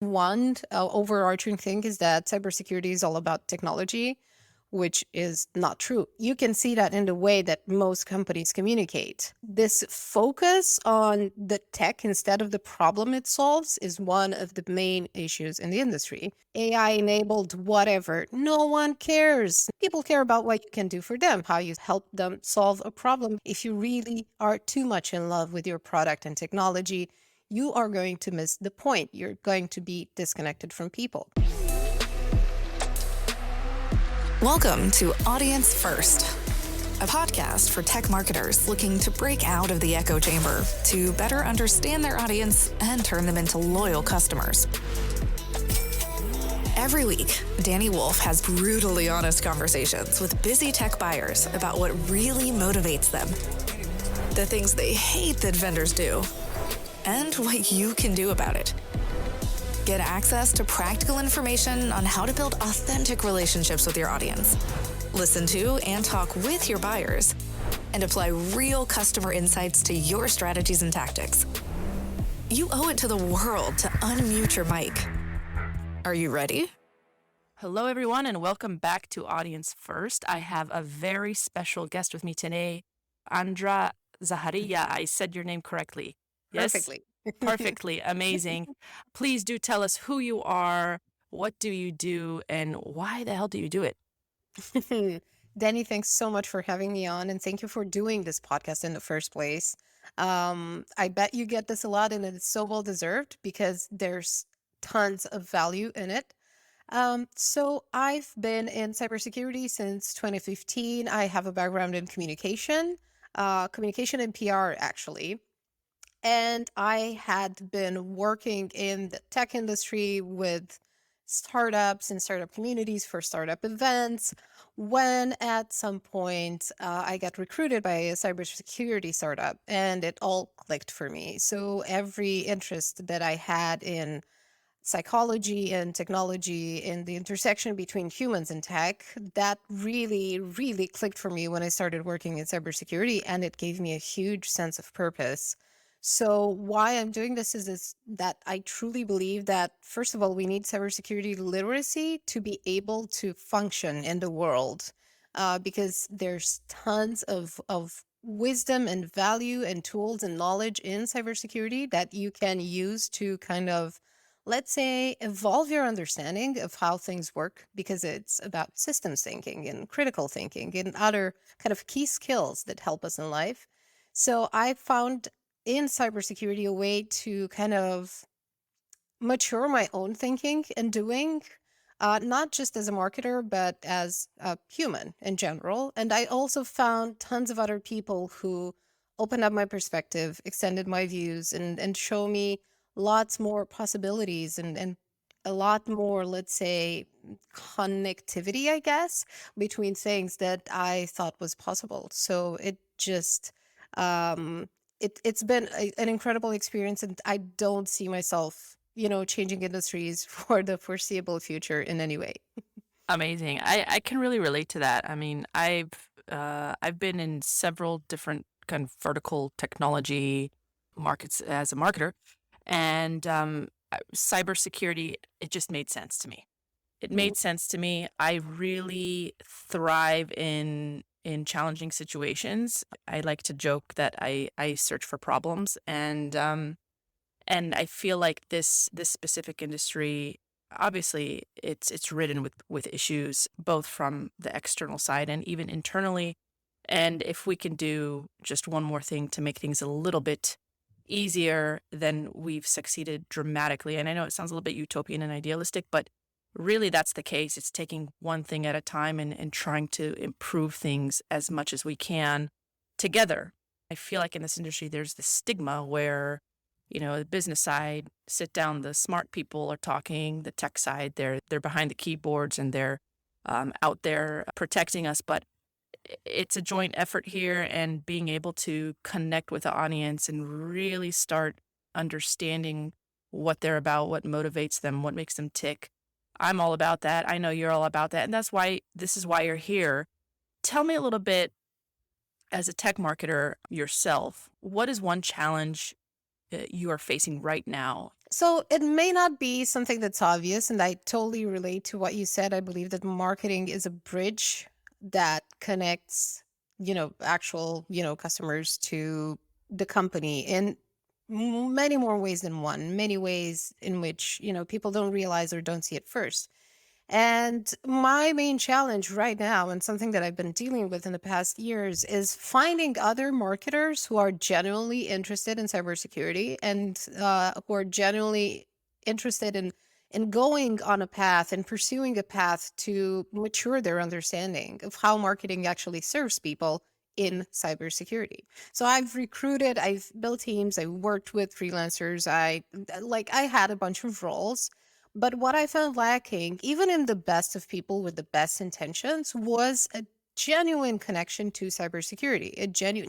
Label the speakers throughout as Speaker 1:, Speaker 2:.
Speaker 1: One overarching thing is that cybersecurity is all about technology, which is not true. You can see that in the way that most companies communicate. This focus on the tech instead of the problem it solves is one of the main issues in the industry. AI enabled whatever, no one cares. People care about what you can do for them, how you help them solve a problem. If you really are too much in love with your product and technology, you are going to miss the point. You're going to be disconnected from people.
Speaker 2: Welcome to Audience First, a podcast for tech marketers looking to break out of the echo chamber to better understand their audience and turn them into loyal customers. Every week, Danny Wolf has brutally honest conversations with busy tech buyers about what really motivates them, the things they hate that vendors do, and what you can do about it. Get access to practical information on how to build authentic relationships with your audience. Listen to and talk with your buyers, and apply real customer insights to your strategies and tactics. You owe it to the world to unmute your mic. Are you ready?
Speaker 3: Hello, everyone, and welcome back to Audience First. I have a very special guest with me today, Andra Zaharia. I said your name correctly. Yes?
Speaker 1: Perfectly.
Speaker 3: Perfectly. Amazing. Please do tell us who you are, what do you do, and why the hell do you do it?
Speaker 1: Danny, thanks so much for having me on, and thank you for doing this podcast in the first place. I bet you get this a lot, and it's so well deserved because there's tons of value in it. So I've been in cybersecurity since 2015. I have a background in communication and PR, actually. And I had been working in the tech industry with startups and startup communities for startup events when at some point I got recruited by a cybersecurity startup and it all clicked for me. So every interest that I had in psychology and technology in the intersection between humans and tech, that really clicked for me when I started working in cybersecurity, and it gave me a huge sense of purpose. So why I'm doing this is that I truly believe that, first of all, we need cybersecurity literacy to be able to function in the world, because there's tons of wisdom and value and tools and knowledge in cybersecurity that you can use to kind of, let's say, evolve your understanding of how things work, because it's about systems thinking and critical thinking and other kind of key skills that help us in life. So I found in cybersecurity a way to kind of mature my own thinking and doing, not just as a marketer, but as a human in general. And I also found tons of other people who opened up my perspective, extended my views, and show me lots more possibilities and a lot more, let's say, connectivity, I guess, between things that I thought was possible. So it just, it's been an incredible experience, and I don't see myself, changing industries for the foreseeable future in any way.
Speaker 3: Amazing. I can really relate to that. I mean, I've been in several different kind of vertical technology markets as a marketer, and cybersecurity, it just made sense to me. It
Speaker 1: Mm.
Speaker 3: made sense to me. I really thrive in challenging situations. I like to joke that I search for problems, and I feel like this specific industry, obviously it's ridden with issues both from the external side and even internally. And if we can do just one more thing to make things a little bit easier, then we've succeeded dramatically. And I know it sounds a little bit utopian and idealistic, but really that's the case. It's taking one thing at a time and trying to improve things as much as we can together. I feel like in this industry, there's this stigma where, the business side, sit down, the smart people are talking, the tech side, they're behind the keyboards and they're out there protecting us. But it's a joint effort here, and being able to connect with the audience and really start understanding what they're about, what motivates them, what makes them tick. I'm all about that. I know you're all about that. And this is why you're here. Tell me a little bit, as a tech marketer yourself, what is one challenge you are facing right now?
Speaker 1: So it may not be something that's obvious, and I totally relate to what you said. I believe that marketing is a bridge that connects, actual, customers to the company in many more ways than one, many ways in which, people don't realize or don't see it first. And my main challenge right now, and something that I've been dealing with in the past years, is finding other marketers who are genuinely interested in cybersecurity and who are genuinely interested in going on a path and pursuing a path to mature their understanding of how marketing actually serves people in cybersecurity. So I've recruited, I've built teams, I worked with freelancers, I had a bunch of roles, but what I found lacking, even in the best of people with the best intentions, was a genuine connection to cybersecurity.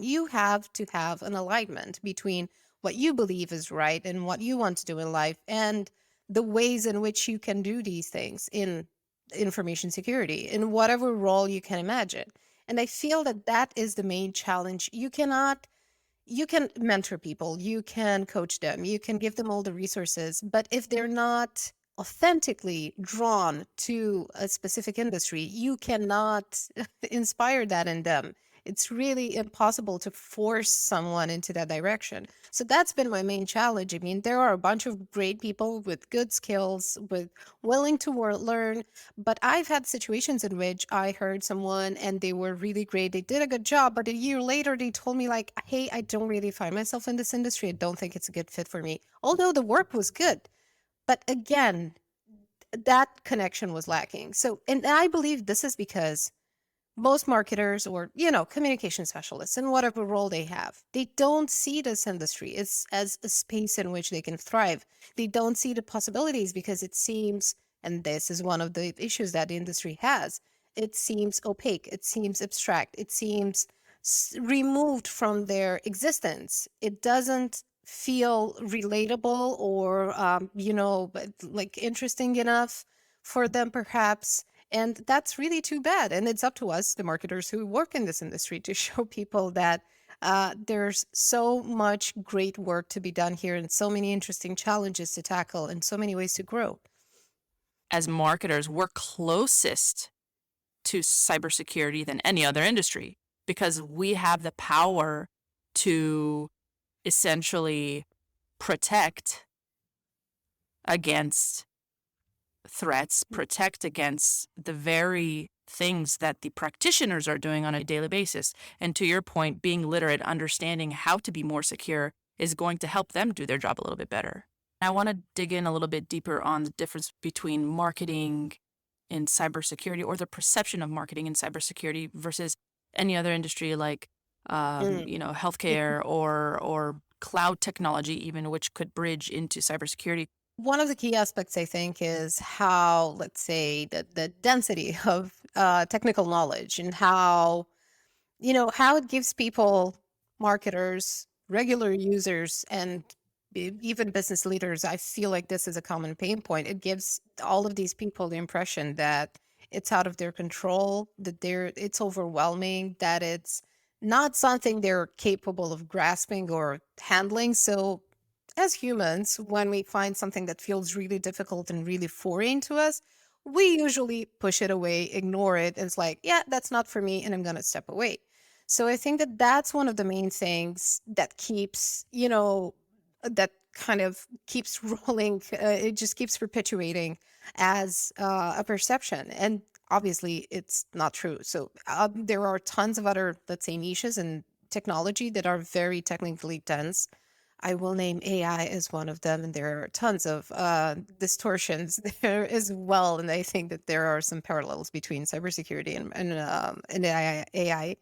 Speaker 1: You have to have an alignment between what you believe is right and what you want to do in life and the ways in which you can do these things in information security, in whatever role you can imagine. And I feel that that is the main challenge. You can mentor people, you can coach them, you can give them all the resources, but if they're not authentically drawn to a specific industry, you cannot inspire that in them. It's really impossible to force someone into that direction. So that's been my main challenge. I mean, there are a bunch of great people with good skills, with willing to learn, but I've had situations in which I heard someone and they were really great. They did a good job, but a year later they told me like, "Hey, I don't really find myself in this industry. I don't think it's a good fit for me." Although the work was good. But again, that connection was lacking. So, and I believe this is because most marketers or communication specialists in whatever role they have, they don't see this industry as a space in which they can thrive. They don't see the possibilities because it seems, and this is one of the issues that the industry has, it seems opaque, it seems abstract, it seems removed from their existence. It doesn't feel relatable or like interesting enough for them perhaps, and that's really too bad. And it's up to us, the marketers who work in this industry, to show people that there's so much great work to be done here and so many interesting challenges to tackle and so many ways to grow.
Speaker 3: As marketers, we're closest to cybersecurity than any other industry because we have the power to essentially protect against threats, protect against the very things that the practitioners are doing on a daily basis. And to your point, being literate, understanding how to be more secure is going to help them do their job a little bit better. I want to dig in a little bit deeper on the difference between marketing in cybersecurity, or the perception of marketing in cybersecurity, versus any other industry like
Speaker 1: Mm.
Speaker 3: healthcare or cloud technology, even, which could bridge into cybersecurity.
Speaker 1: One of the key aspects, I think, is how, let's say, the density of technical knowledge and how it gives people, marketers, regular users, and even business leaders. I feel like this is a common pain point. It gives all of these people the impression that it's out of their control, that it's overwhelming, that it's not something they're capable of grasping or handling. So as humans, when we find something that feels really difficult and really foreign to us, we usually push it away, ignore it, and it's like, yeah, that's not for me, and I'm going to step away. So I think that that's one of the main things that keeps, that kind of keeps rolling. It just keeps perpetuating as a perception. And obviously, it's not true. So there are tons of other, let's say, niches in technology that are very technically dense. I will name AI as one of them, and there are tons of distortions there as well. And I think that there are some parallels between cybersecurity and AI.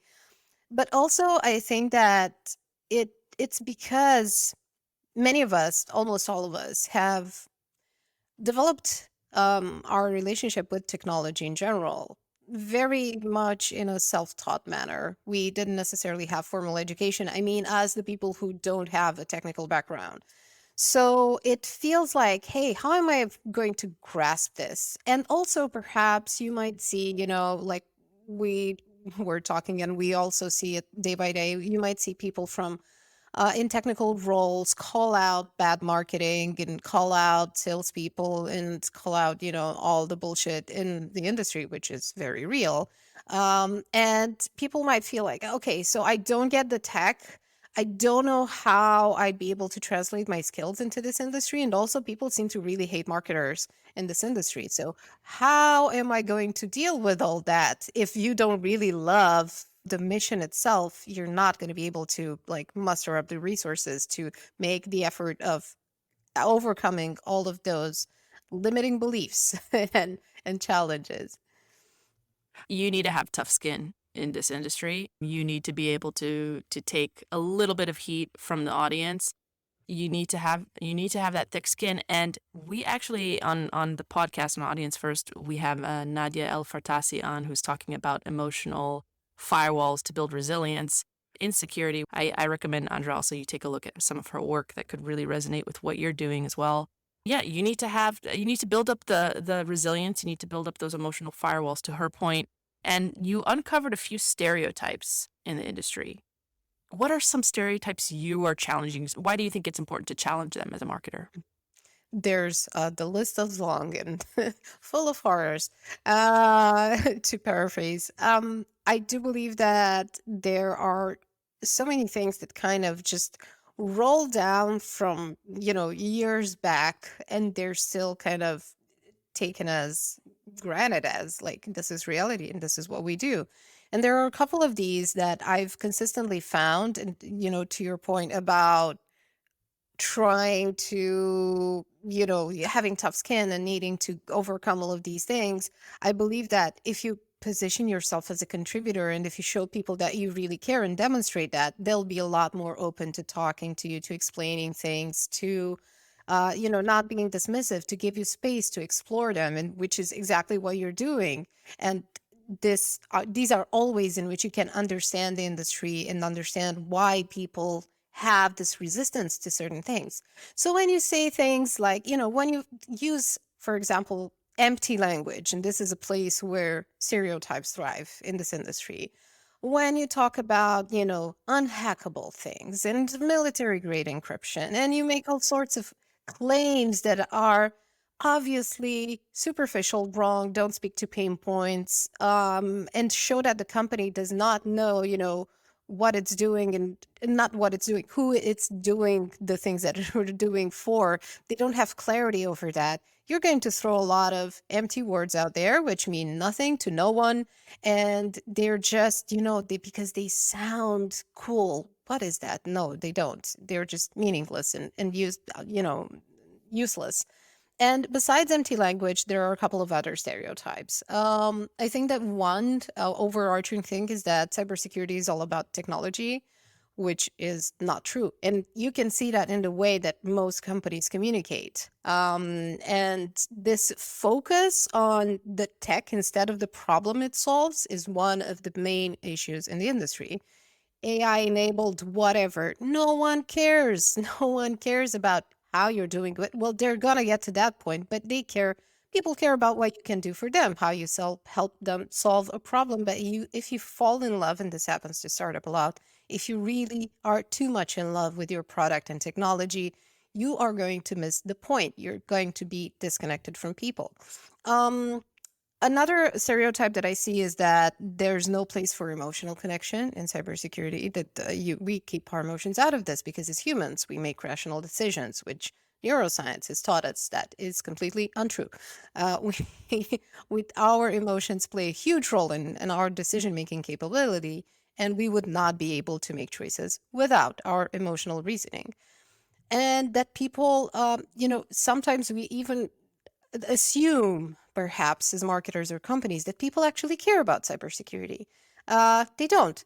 Speaker 1: But also, I think that it's because many of us, almost all of us, have developed our relationship with technology in general very much in a self-taught manner. We didn't necessarily have formal education. I mean, as the people who don't have a technical background. So it feels like, hey, how am I going to grasp this? And also, perhaps you might see, like we were talking, and we also see it day by day. You might see people from in technical roles call out bad marketing and call out salespeople and call out, all the bullshit in the industry, which is very real. And people might feel like, okay, so I don't get the tech. I don't know how I'd be able to translate my skills into this industry. And also, people seem to really hate marketers in this industry. So, how am I going to deal with all that if you don't really love the mission itself? You're not going to be able to like muster up the resources to make the effort of overcoming all of those limiting beliefs and challenges.
Speaker 3: You need to have tough skin in this industry. You need to be able to take a little bit of heat from the audience. You need to have that thick skin. And we actually on the podcast on Audience First, we have Nadia El Fartasi on, who's talking about emotional firewalls to build resilience in security. I recommend, Andra, also you take a look at some of her work that could really resonate with what you're doing as well. Yeah, you need to build up the resilience. You need to build up those emotional firewalls, to her point. And you uncovered a few stereotypes in the industry. What are some stereotypes you are challenging? Why do you think it's important to challenge them as a marketer?
Speaker 1: There's the list is long and full of horrors. To paraphrase, I do believe that there are so many things that kind of just roll down from years back, and they're still kind of taken as granted as like this is reality and this is what we do. And there are a couple of these that I've consistently found, and to your point about trying to, having tough skin and needing to overcome all of these things, I believe that if you position yourself as a contributor and if you show people that you really care and demonstrate that, they'll be a lot more open to talking to you, to explaining things, to, not being dismissive, to give you space to explore them, and which is exactly what you're doing. And these are always in which you can understand the industry and understand why people have this resistance to certain things. So when you say things like, when you use, for example, empty language, and this is a place where stereotypes thrive in this industry, when you talk about, unhackable things and military grade encryption, and you make all sorts of claims that are obviously superficial, wrong, don't speak to pain points, and show that the company does not know, what it's doing, and not what it's doing, who it's doing the things that we're doing for. They don't have clarity over that. You're going to throw a lot of empty words out there, which mean nothing to no one. And they're just, because they sound cool. What is that? No, they don't. They're just meaningless and useless. And besides empty language, there are a couple of other stereotypes. I think that one overarching thing is that cybersecurity is all about technology, which is not true. And you can see that in the way that most companies communicate. And this focus on the tech instead of the problem it solves is one of the main issues in the industry. AI enabled whatever. No one cares. No one cares about how you're doing it. Well, they're gonna get to that point, but they care. People care about what you can do for them, how you help them solve a problem. But if you fall in love, and this happens to startup a lot, if you really are too much in love with your product and technology, you are going to miss the point. You're going to be disconnected from people. Um, Another stereotype that I see is that there's no place for emotional connection in cybersecurity. That we keep our emotions out of this because as humans we make rational decisions, which neuroscience has taught us that is completely untrue. We, with our emotions play a huge role in our decision making capability, and we would not be able to make choices without our emotional reasoning. And that people, sometimes we even assume, perhaps, as marketers or companies, that people actually care about cybersecurity. They don't.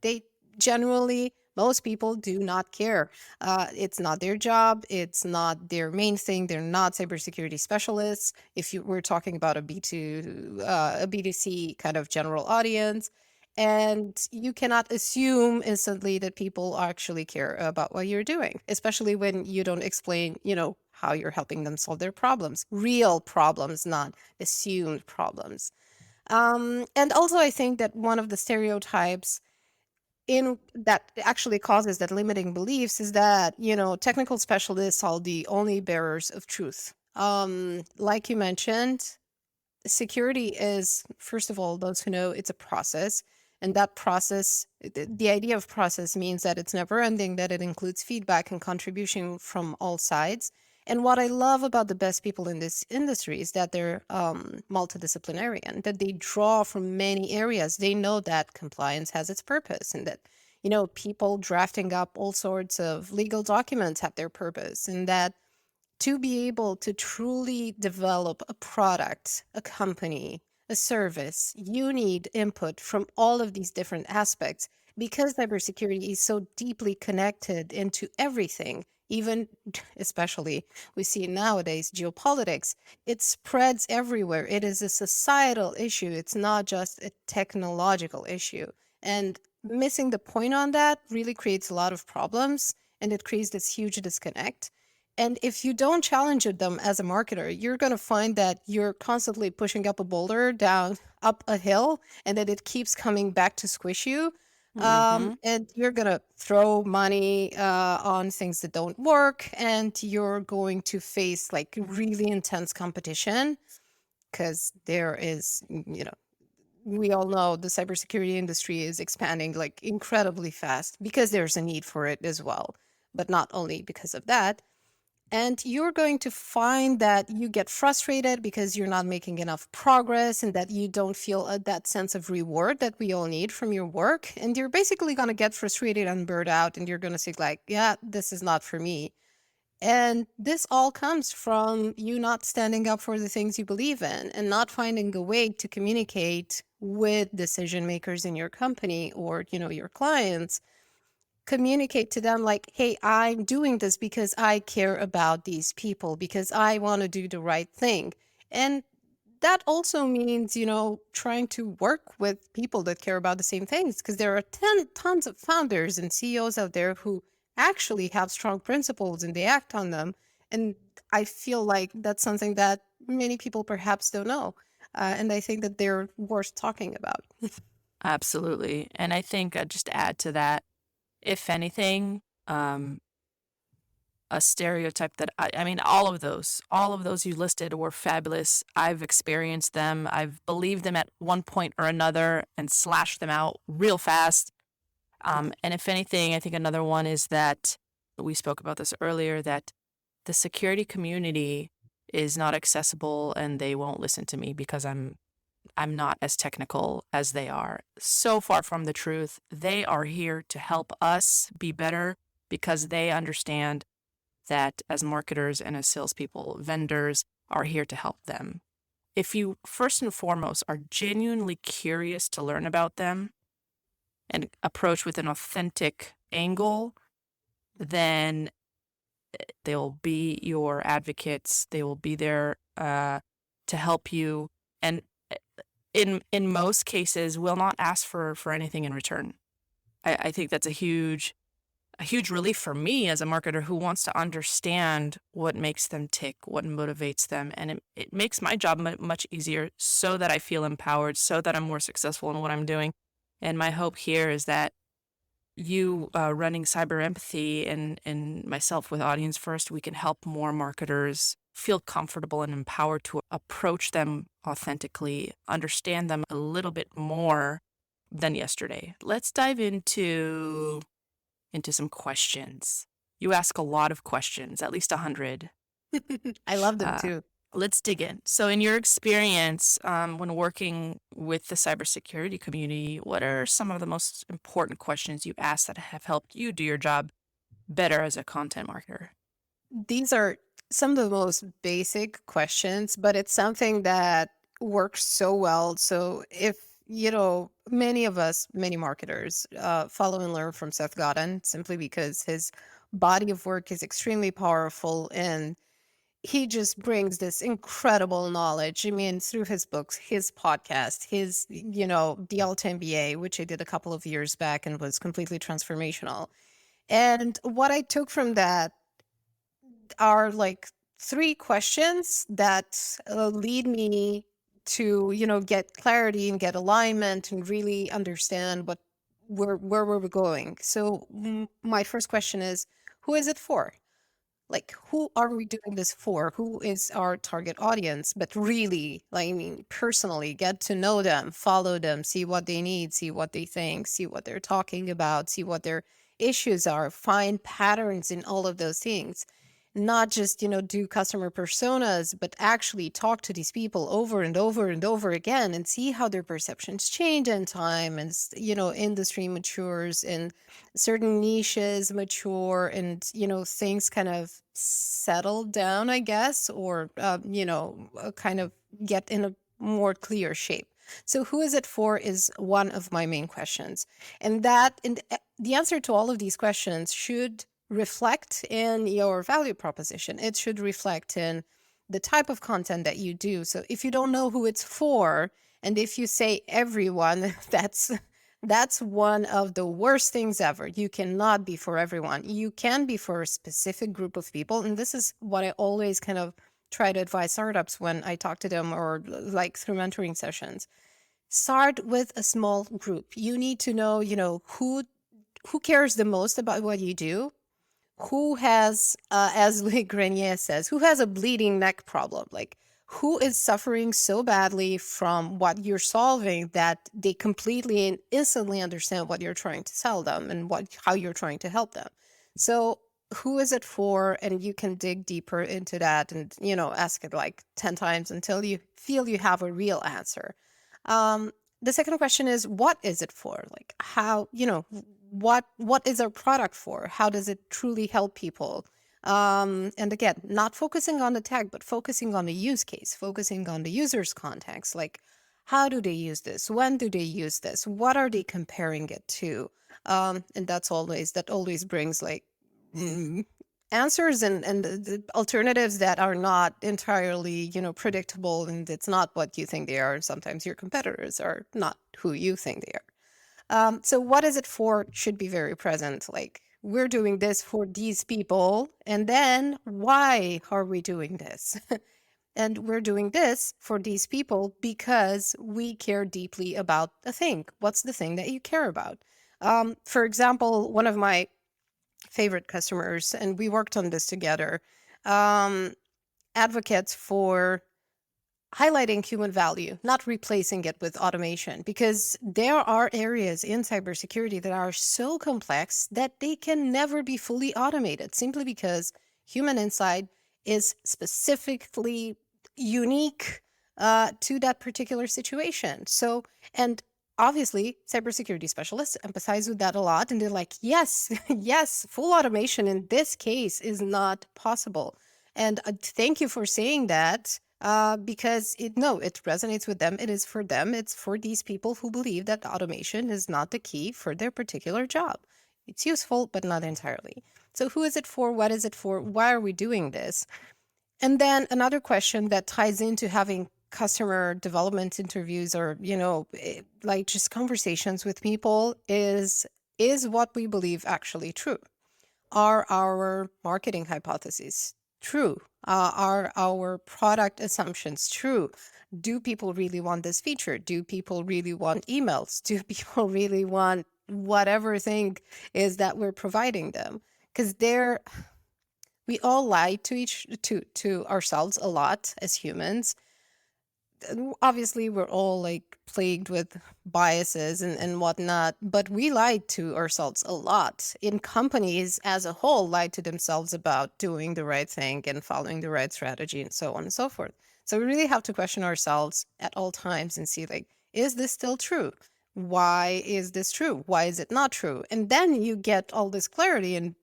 Speaker 1: They generally, most people do not care. It's not their job. It's not their main thing. They're not cybersecurity specialists. If you were talking about a a B2C kind of general audience, and you cannot assume instantly that people actually care about what you're doing, especially when you don't explain, how you're helping them solve their problems, real problems, not assumed problems. And also, I think that one of the stereotypes in that actually causes that limiting beliefs is that, technical specialists are the only bearers of truth. Like you mentioned, security is, first of all, those who know, it's a process. And that process, the idea of process means that it's never ending, that it includes feedback and contribution from all sides. And what I love about the best people in this industry is that they're multidisciplinarian, that they draw from many areas. They know that compliance has its purpose, and that, people drafting up all sorts of legal documents have their purpose, and that to be able to truly develop a product, a company, a service, you need input from all of these different aspects because cybersecurity is so deeply connected into everything, even especially we see nowadays geopolitics. It spreads everywhere. It is a societal issue. It's not just a technological issue. And missing the point on that really creates a lot of problems, and it creates this huge disconnect. And if you don't challenge them as a marketer, you're going to find that you're constantly pushing up a boulder down up a hill, and that it keeps coming back to squish you.
Speaker 3: Mm-hmm.
Speaker 1: And you're going to throw money on things that don't work, and you're going to face like really intense competition because there is, we all know the cybersecurity industry is expanding like incredibly fast because there's a need for it as well, but not only because of that. And you're going to find that you get frustrated because you're not making enough progress, and that you don't feel that sense of reward that we all need from your work. And you're basically going to get frustrated and burned out, and you're going to say, like, yeah, this is not for me. And this all comes from you not standing up for the things you believe in and not finding a way to communicate with decision makers in your company or, your clients. Communicate to them like, hey, I'm doing this because I care about these people, because I want to do the right thing. And that also means, trying to work with people that care about the same things, because there are tons of founders and CEOs out there who actually have strong principles and they act on them. And I feel like that's something that many people perhaps don't know. And I think that they're worth talking about.
Speaker 3: Absolutely. And I think just to add to that, if anything, a stereotype that I mean, all of those you listed were fabulous. I've experienced them. I've believed them at one point or another and slashed them out real fast. And if anything, I think another one is that we spoke about this earlier, that the security community is not accessible and they won't listen to me because I'm not as technical as they are. So far from the truth. They are here to help us be better because they understand that as marketers and as salespeople, vendors are here to help them. If you first and foremost are genuinely curious to learn about them and approach with an authentic angle, then they'll be your advocates. They will be there to help you, and in most cases, will not ask for anything in return. I think that's a huge relief for me as a marketer who wants to understand what makes them tick, what motivates them. And it makes my job much easier so that I feel empowered, so that I'm more successful in what I'm doing. And my hope here is that you running Cyber Empathy and myself with Audience First, we can help more marketers feel comfortable and empowered to approach them authentically, understand them a little bit more than yesterday. Let's dive into some questions. You ask a lot of questions, at least 100.
Speaker 1: I love them
Speaker 3: Uh,
Speaker 1: too.
Speaker 3: let's dig in. So, in your experience when working with the cybersecurity community, what are some of the most important questions you ask that have helped you do your job better as a content marketer?
Speaker 1: These are some of the most basic questions, but it's something that works so well. So if many of us, many marketers, follow and learn from Seth Godin simply because his body of work is extremely powerful, and he just brings this incredible knowledge. I mean, through his books, his podcast, his, the Alt MBA, which I did a couple of years back and was completely transformational. And what I took from that are like three questions that lead me to get clarity and get alignment and really understand where we're going. So my first question is, who is it for? Like, who are we doing this for? Who is our target audience? But really, like, I mean, personally, get to know them, follow them, see what they need, see what they think, see what they're talking about, see what their issues are, find patterns in all of those things. Not just, do customer personas, but actually talk to these people over and over and over again and see how their perceptions change in time and, industry matures and certain niches mature and things kind of settle down, I guess, or kind of get in a more clear shape. So who is it for is one of my main questions, and the answer to all of these questions should reflect in your value proposition. It should reflect in the type of content that you do. So if you don't know who it's for, and if you say everyone, that's one of the worst things ever. You cannot be for everyone. You can be for a specific group of people. And this is what I always kind of try to advise startups when I talk to them or like through mentoring sessions. Start with a small group. You need to know, who cares the most about what you do, who has, as Louis Grenier says, who has a bleeding neck problem? Like, who is suffering so badly from what you're solving that they completely and instantly understand what you're trying to sell them and how you're trying to help them. So who is it for? And you can dig deeper into that and, ask it like 10 times until you feel you have a real answer. The second question is, what is it for? Like, how, what is our product for? How does it truly help people? And again, not focusing on the tag, but focusing on the use case, focusing on the user's context. Like, how do they use this? When do they use this? What are they comparing it to? And that always brings like answers and the alternatives that are not entirely, predictable, and it's not what you think they are. Sometimes your competitors are not who you think they are. So what is it for should be very present. Like, we're doing this for these people, and then why are we doing this? And we're doing this for these people because we care deeply about a thing. What's the thing that you care about? For example, one of my favorite customers, and we worked on this together, advocates for highlighting human value, not replacing it with automation, because there are areas in cybersecurity that are so complex that they can never be fully automated simply because human insight is specifically unique to that particular situation. So, and obviously, cybersecurity specialists empathize with that a lot, and they're like, yes, yes, full automation in this case is not possible. And thank you for saying that, because it resonates with them. It is for them. It's for these people who believe that automation is not the key for their particular job. It's useful, but not entirely. So who is it for? What is it for? Why are we doing this? And then another question that ties into having customer development interviews or, like just conversations with people is what we believe actually true? Are our marketing hypotheses true? Are our product assumptions true? Do people really want this feature? Do people really want emails? Do people really want whatever thing is that we're providing them? Because we all lie to ourselves a lot as humans. Obviously we're all like plagued with biases and whatnot, but we lie to ourselves a lot. In companies as a whole lie to themselves about doing the right thing and following the right strategy and so on and so forth. So we really have to question ourselves at all times and see, like, is this still true? Why is this true? Why is it not true? And then you get all this clarity and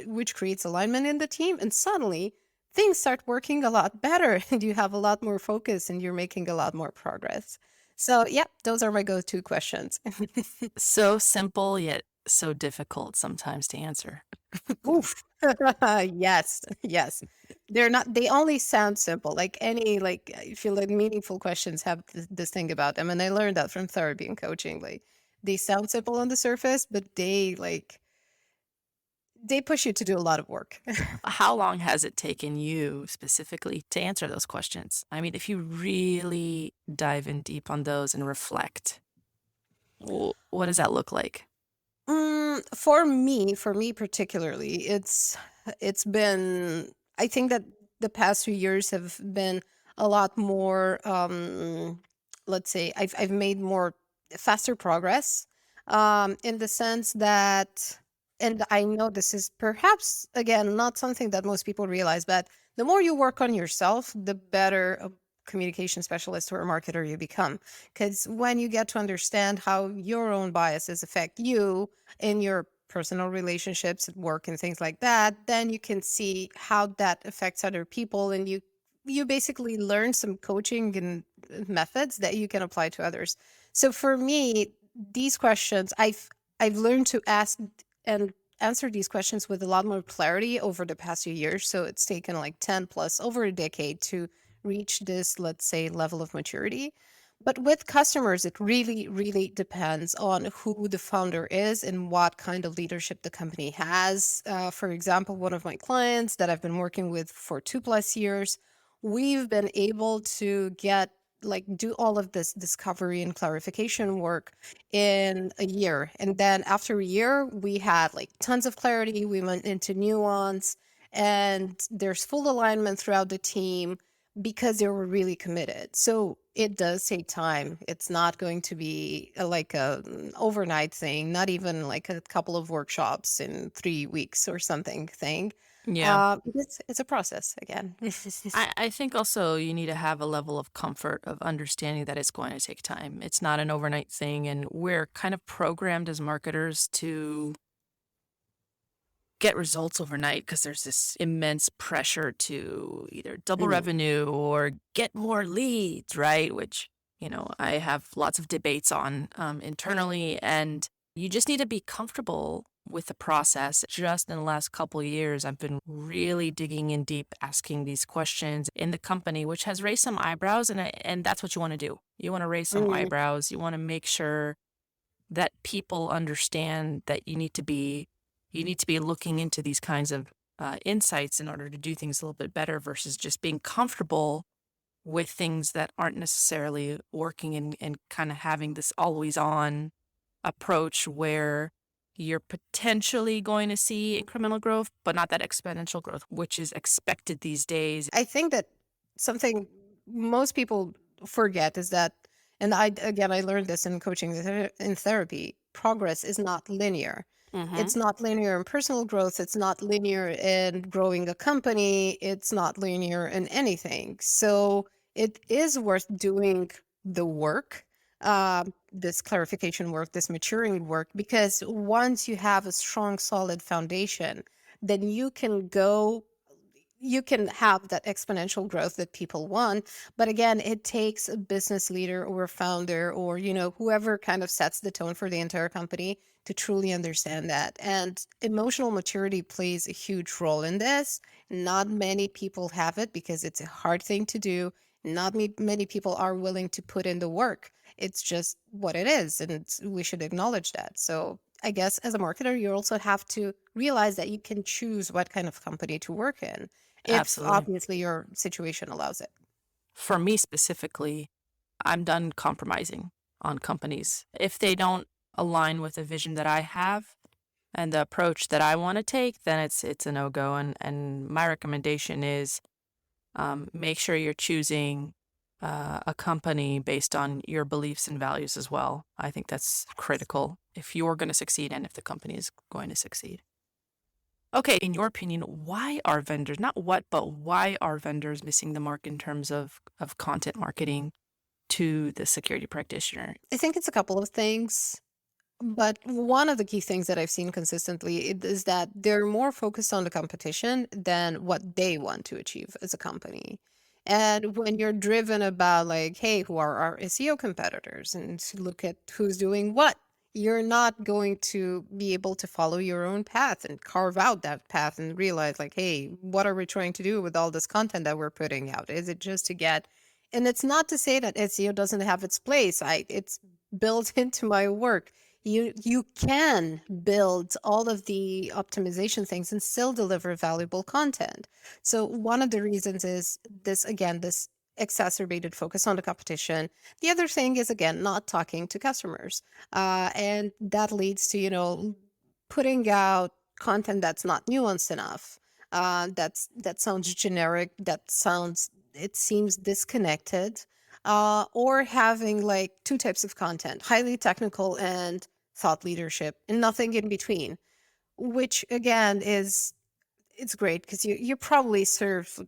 Speaker 1: which creates alignment in the team, and suddenly things start working a lot better and you have a lot more focus and you're making a lot more progress. So, yeah, those are my go-to questions.
Speaker 3: So simple, yet so difficult sometimes to answer.
Speaker 1: Oof. Yes, yes. They only sound simple. Like I feel like meaningful questions have this thing about them. And I learned that from therapy and coaching. Like, they sound simple on the surface, but they push you to do a lot of work.
Speaker 3: How long has it taken you specifically to answer those questions? I mean, if you really dive in deep on those and reflect, what does that look like?
Speaker 1: For me particularly, it's been. I think that the past few years have been a lot more. Let's say I've made more faster progress, in the sense that, and I know this is perhaps again not something that most people realize, but the more you work on yourself, the better a communication specialist or a marketer you become. Because when you get to understand how your own biases affect you in your personal relationships at work and things like that, then you can see how that affects other people, and you basically learn some coaching and methods that you can apply to others. So for me, these questions I've learned to ask and answer these questions with a lot more clarity over the past few years. So it's taken like 10 plus over a decade to reach this, let's say, level of maturity. But with customers, it really, really depends on who the founder is and what kind of leadership the company has. For example, one of my clients that I've been working with for 2 plus years, we've been able to get like do all of this discovery and clarification work in a year. And then after a year, we had like tons of clarity. We went into nuance, and there's full alignment throughout the team because they were really committed. So it does take time. It's not going to be like a overnight thing, not even like a couple of workshops in 3 weeks or something thing.
Speaker 3: Yeah.
Speaker 1: It's a process again.
Speaker 3: I think also you need to have a level of comfort of understanding that it's going to take time. It's not an overnight thing. And we're kind of programmed as marketers to get results overnight because there's this immense pressure to either double
Speaker 1: Mm,
Speaker 3: revenue or get more leads, right? Which, I have lots of debates on internally. And you just need to be comfortable with the process. Just in the last couple of years, I've been really digging in deep, asking these questions in the company, which has raised some eyebrows. And that's what you want to do. You want to raise some
Speaker 1: mm.
Speaker 3: eyebrows. You want to make sure that people understand that you need to be looking into these kinds of insights in order to do things a little bit better versus just being comfortable with things that aren't necessarily working, and kind of having this always on approach where you're potentially going to see incremental growth, but not that exponential growth, which is expected these days.
Speaker 1: I think that something most people forget is that, and I learned this in coaching in therapy, progress is not linear.
Speaker 3: Mm-hmm.
Speaker 1: It's not linear in personal growth. It's not linear in growing a company. It's not linear in anything. So it is worth doing the work, this clarification work, this maturing work, because once you have a strong, solid foundation, then you can have that exponential growth that people want. But again, it takes a business leader or a founder or, whoever kind of sets the tone for the entire company to truly understand that. And emotional maturity plays a huge role in this. Not many people have it because it's a hard thing to do. Not many people are willing to put in the work. It's just what it is, and we should acknowledge that. So I guess as a marketer, you also have to realize that you can choose what kind of company to work in if
Speaker 3: Absolutely.
Speaker 1: obviously your situation allows it.
Speaker 3: For me specifically, I'm done compromising on companies. If they don't align with the vision that I have and the approach that I want to take, then it's a no-go. And my recommendation is make sure you're choosing a company based on your beliefs and values as well. I think that's critical if you're going to succeed and if the company is going to succeed. Okay, in your opinion, why are vendors, not what, but why are vendors missing the mark in terms of content marketing to the security practitioner?
Speaker 1: I think it's a couple of things. But one of the key things that I've seen consistently is that they're more focused on the competition than what they want to achieve as a company. And when you're driven about like, hey, who are our SEO competitors and to look at who's doing what, you're not going to be able to follow your own path and carve out that path and realize like, hey, what are we trying to do with all this content that we're putting out? Is it just to get, and it's not to say that SEO doesn't have its place. It's built into my work. You can build all of the optimization things and still deliver valuable content. So one of the reasons is this, again, this exacerbated focus on the competition. The other thing is, again, not talking to customers. And that leads to, putting out content that's not nuanced enough. That sounds generic. It seems disconnected. Or having like two types of content, highly technical and thought leadership, and nothing in between, which again is it's great because you probably serve,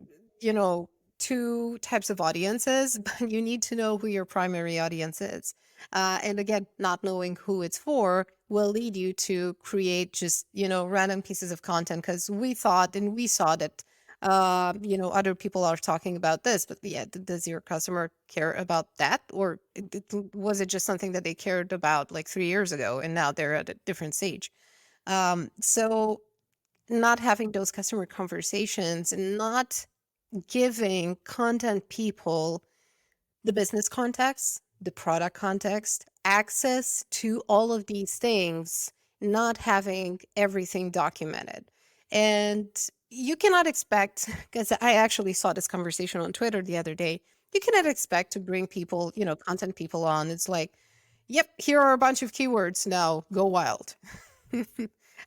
Speaker 1: you know, two types of audiences, but you need to know who your primary audience is. And again, not knowing who it's for will lead you to create just, random pieces of content because we thought and we saw that, other people are talking about this, but yeah, does your customer care about that? Or was it just something that they cared about like 3 years ago and now they're at a different stage? So not having those customer conversations and not giving content people the business context, the product context, access to all of these things, not having everything documented. And you cannot expect, because I actually saw this conversation on Twitter the other day, you cannot expect to bring people, content people on. It's like, yep, here are a bunch of keywords now, go wild.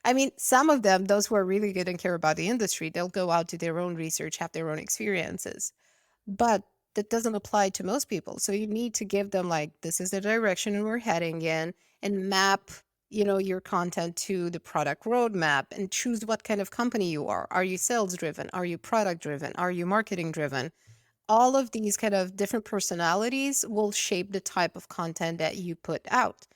Speaker 1: I mean, some of them, those who are really good and care about the industry, they'll go out to their own research, have their own experiences. But that doesn't apply to most people. So you need to give them like, this is the direction we're heading in, and map, your content to the product roadmap and choose what kind of company you are. Are you sales driven? Are you product driven? Are you marketing driven? All of these kind of different personalities will shape the type of content that you put out.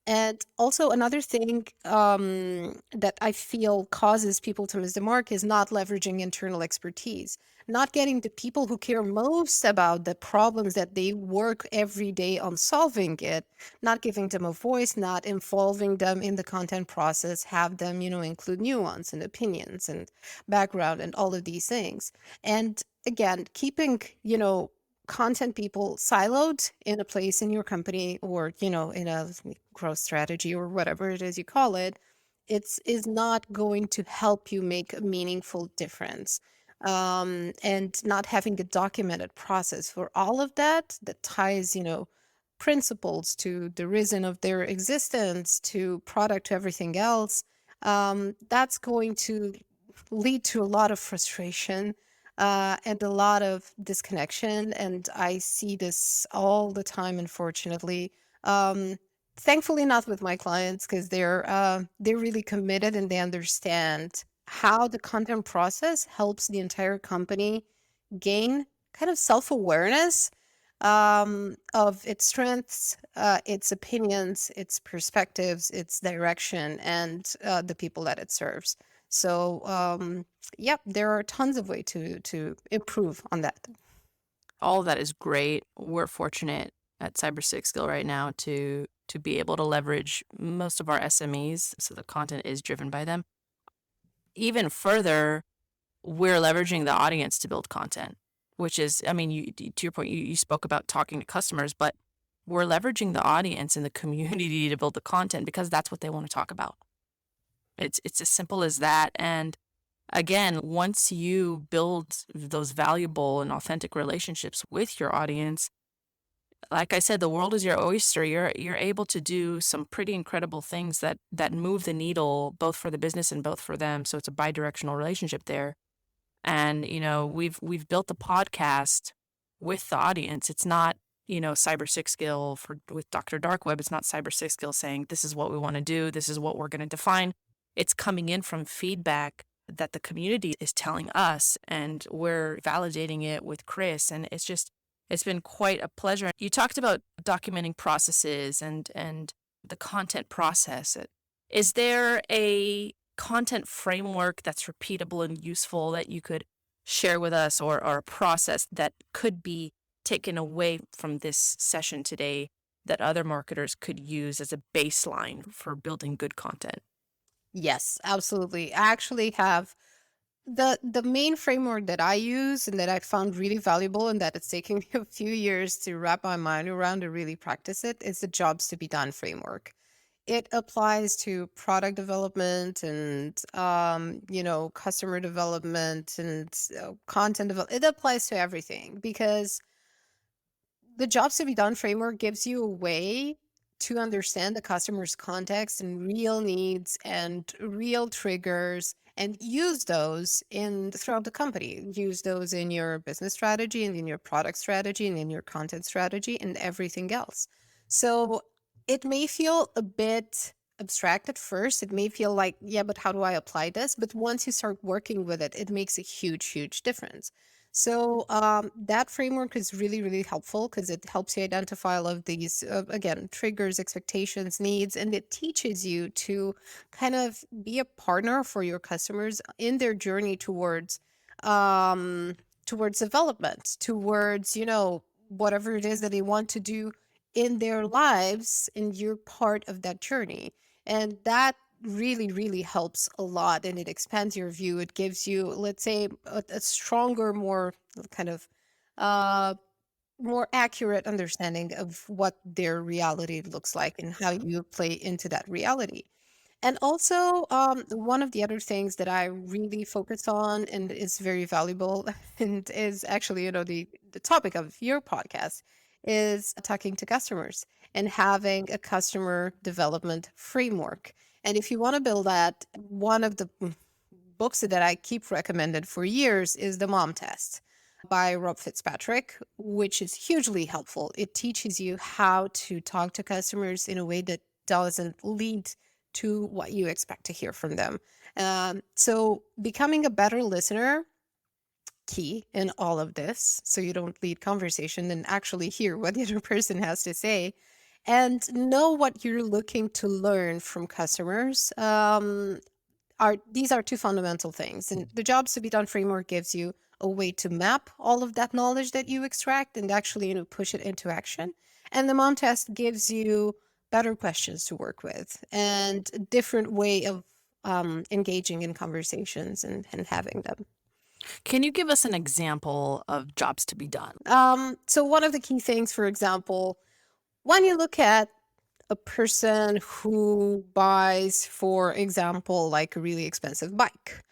Speaker 1: And also another thing that I feel causes people to miss the mark is not leveraging internal expertise, not getting the people who care most about the problems that they work every day on solving it, not giving them a voice, not involving them in the content process, have them, include nuance and opinions and background and all of these things. And again, keeping, content people siloed in a place in your company or, in a growth strategy or whatever it is you call it, it's is not going to help you make a meaningful difference. And not having a documented process for all of that that ties, principles to the reason of their existence, to product, to everything else, that's going to lead to a lot of frustration and a lot of disconnection. And I see this all the time, unfortunately. Thankfully, not with my clients because they're really committed and they understand how the content process helps the entire company gain kind of self awareness of its strengths, its opinions, its perspectives, its direction, and the people that it serves. So, yep, there are tons of ways to improve on that.
Speaker 3: All of that is great. We're fortunate at Cybersecurity right now to be able to leverage most of our SMEs, so the content is driven by them. Even further, we're leveraging the audience to build content, which is, I mean, to your point, you spoke about talking to customers, but we're leveraging the audience and the community to build the content because that's what they want to talk about. It's as simple as that. And again, once you build those valuable and authentic relationships with your audience, like I said, the world is your oyster. You're able to do some pretty incredible things that move the needle both for the business and both for them. So it's a bi-directional relationship there. And we've built the podcast with the audience. It's not Cyber Six Skill for with Dr. Dark Web. It's not Cyber Six Skill saying this is what we want to do. This is what we're going to define. It's coming in from feedback that the community is telling us, and we're validating it with Chris. And it's been quite a pleasure. You talked about documenting processes and the content process. Is there a content framework that's repeatable and useful that you could share with us, or a process that could be taken away from this session today that other marketers could use as a baseline for building good content?
Speaker 1: Yes, absolutely. I actually have the main framework that I use and that I found really valuable and that it's taken me a few years to wrap my mind around and really practice it is the jobs to be done framework. It applies to product development and customer development and content development. It applies to everything because The jobs to be done framework gives you a way to understand the customer's context and real needs and real triggers and use those in throughout the company. Use those in your business strategy and in your product strategy and in your content strategy and everything else. So it may feel a bit abstract at first. It may feel like, yeah, but how do I apply this? But once you start working with it, it makes a huge, huge difference. So that framework is really, really helpful because it helps you identify all of these, again, triggers, expectations, needs, and it teaches you to kind of be a partner for your customers in their journey um, towards development, towards, whatever it is that they want to do in their lives, and you're part of that journey. And that really, really helps a lot, and it expands your view. It gives you, let's say, a stronger, more kind of uh more accurate understanding of what their reality looks like and how you play into that reality. And also, one of the other things that I really focus on and is very valuable and is actually, the topic of your podcast is talking to customers and having a customer development framework. And if you want to build that, one of the books that I keep recommended for years is The Mom Test by Rob Fitzpatrick, which is hugely helpful. It teaches you how to talk to customers in a way that doesn't lead to what you expect to hear from them. So, becoming a better listener, key in all of this, so you don't lead conversation and actually hear what the other person has to say, and know what you're looking to learn from customers. Are these are two fundamental things, and the jobs to be done framework gives you a way to map all of that knowledge that you extract and actually push it into action. And the mom test gives you better questions to work with and a different way of engaging in conversations and having them.
Speaker 3: Can you give us an example of jobs to be done?
Speaker 1: So one of the key things, for example, when you look at a person who buys, for example, like a really expensive bike.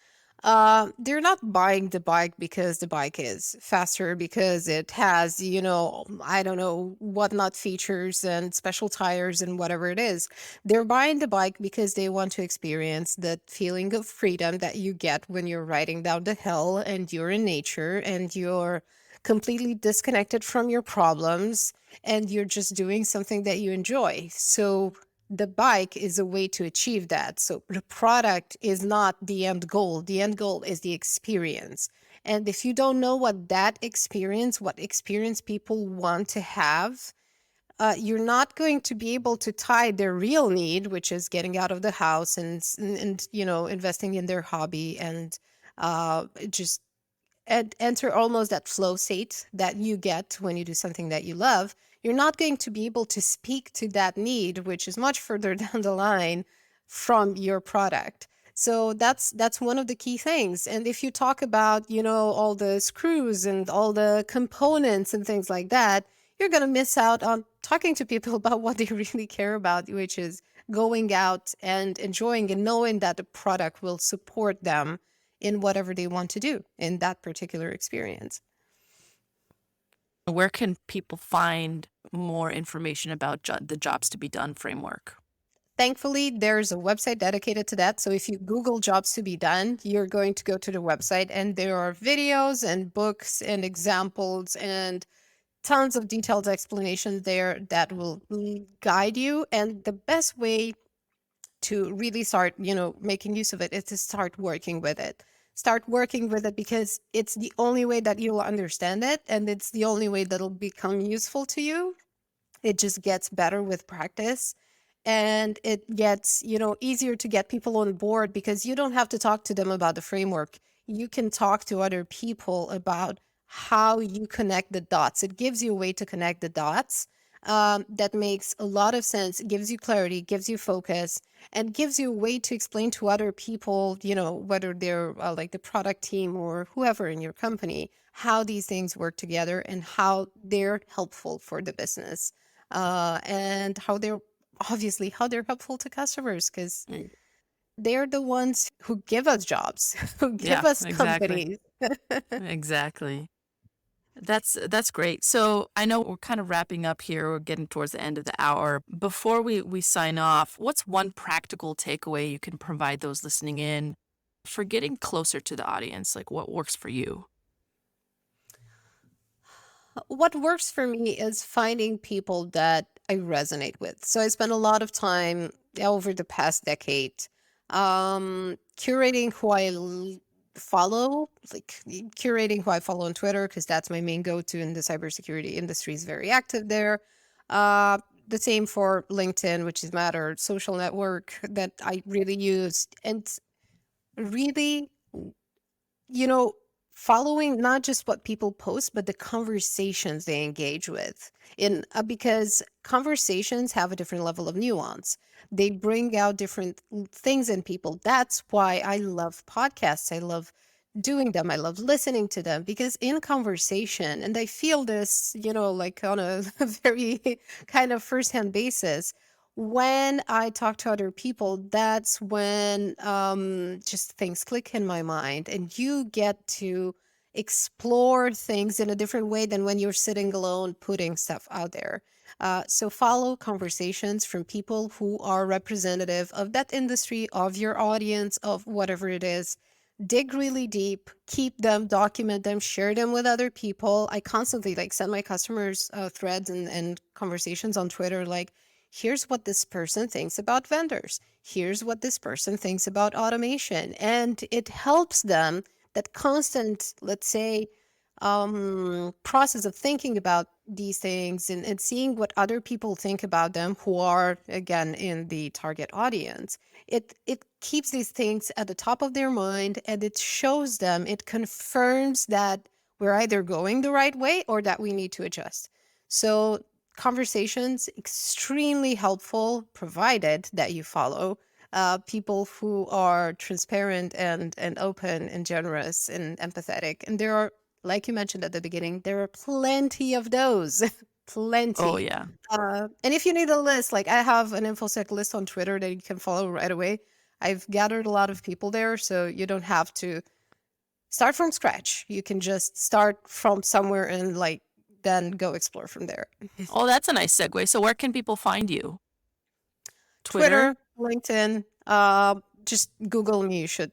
Speaker 1: They're not buying the bike because the bike is faster, because it has, I don't know, whatnot features and special tires and whatever it is. They're buying the bike because they want to experience that feeling of freedom that you get when you're riding down the hill and you're in nature and you're completely disconnected from your problems and you're just doing something that you enjoy. So the bike is a way to achieve that. So the product is not the end goal. The end goal is the experience. And if you don't know what experience people want to have, you're not going to be able to tie their real need, which is getting out of the house and investing in their hobby and just enter almost that flow state that you get when you do something that you love. You're not going to be able to speak to that need, which is much further down the line from your product. So that's one of the key things. And if you talk about, all the screws and all the components and things like that, you're going to miss out on talking to people about what they really care about, which is going out and enjoying and knowing that the product will support them in whatever they want to do in that particular experience.
Speaker 3: Where can people find more information about the jobs to be done framework?
Speaker 1: Thankfully, there's a website dedicated to that. So if you Google jobs to be done, you're going to go to the website, and there are videos and books and examples and tons of detailed explanations there that will guide you. And the best way to really start, making use of it is to start working with it. Start working with it because it's the only way that you'll understand it, and it's the only way that'll become useful to you. It just gets better with practice, and it gets, easier to get people on board because you don't have to talk to them about the framework. You can talk to other people about how you connect the dots. It gives you a way to connect the dots, that makes a lot of sense. It gives you clarity, gives you focus, and gives you a way to explain to other people, whether they're like the product team or whoever in your company, how these things work together and how they're helpful for the business, and how they're helpful to customers, because
Speaker 3: Mm.
Speaker 1: they're the ones who give us jobs, who give
Speaker 3: Yeah,
Speaker 1: us
Speaker 3: exactly.
Speaker 1: companies.
Speaker 3: Exactly. That's great. So I know we're kind of wrapping up here. We're getting towards the end of the hour. Before we sign off, what's one practical takeaway you can provide those listening in for getting closer to the audience? Like what works for you?
Speaker 1: What works for me is finding people that I resonate with. So I spent a lot of time over the past decade curating who follow, like curating who I follow on Twitter, because that's my main go to in the cybersecurity industry, is very active there. Uh, the same for LinkedIn, which is Matter social network that I really use. And really, you know, following not just what people post, but the conversations they engage with. In because conversations have a different level of nuance. They bring out different things in people. That's why I love podcasts. I love doing them. I love listening to them because in conversation, and I feel this, like on a very kind of firsthand basis when I talk to other people, that's when just things click in my mind, and you get to explore things in a different way than when you're sitting alone putting stuff out there. So follow conversations from people who are representative of that industry, of your audience, of whatever it is. Dig really deep, keep them, document them, share them with other people. I constantly like send my customers threads and conversations on Twitter like, here's what this person thinks about vendors. Here's what this person thinks about automation. And it helps them, that constant, let's say, process of thinking about these things and seeing what other people think about them who are, again, in the target audience. It keeps these things at the top of their mind, and it shows them, it confirms that we're either going the right way or that we need to adjust. So conversations extremely helpful, provided that you follow people who are transparent and open and generous and empathetic. And there are, like you mentioned at the beginning, there are plenty of those.
Speaker 3: Oh
Speaker 1: Plenty.
Speaker 3: yeah.
Speaker 1: And if you need a list, like I have an infosec list on Twitter that you can follow right away. I've gathered a lot of people there, so you don't have to start from scratch. You can just start from somewhere and like then go explore from there.
Speaker 3: Oh, that's a nice segue. So where can people find you? Twitter?
Speaker 1: Twitter, LinkedIn, just Google me. You should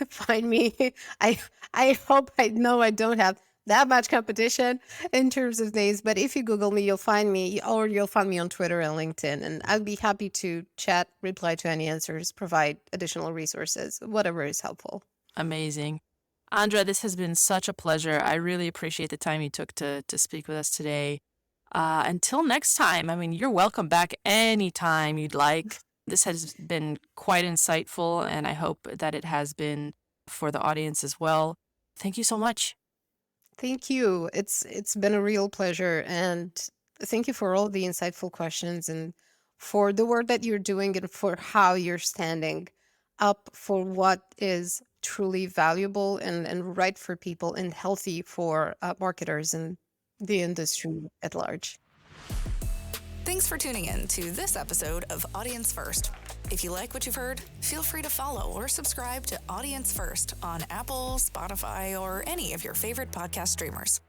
Speaker 1: find me. I I hope, I know I don't have that much competition in terms of names, but if you Google me, you'll find me, or you'll find me on Twitter and LinkedIn, and I'd be happy to chat, reply to any answers, provide additional resources, whatever is helpful.
Speaker 3: Amazing. Andra, this has been such a pleasure. I really appreciate the time you took to speak with us today. Until next time, I mean, you're welcome back anytime you'd like. This has been quite insightful, and I hope that it has been for the audience as well. Thank you so much.
Speaker 1: Thank you. It's been a real pleasure, and thank you for all the insightful questions and for the work that you're doing and for how you're standing up for what is truly valuable and right for people and healthy for marketers and the industry at large.
Speaker 2: Thanks for tuning in to this episode of Audience First. If you like what you've heard, feel free to follow or subscribe to Audience First on Apple, Spotify, or any of your favorite podcast streamers.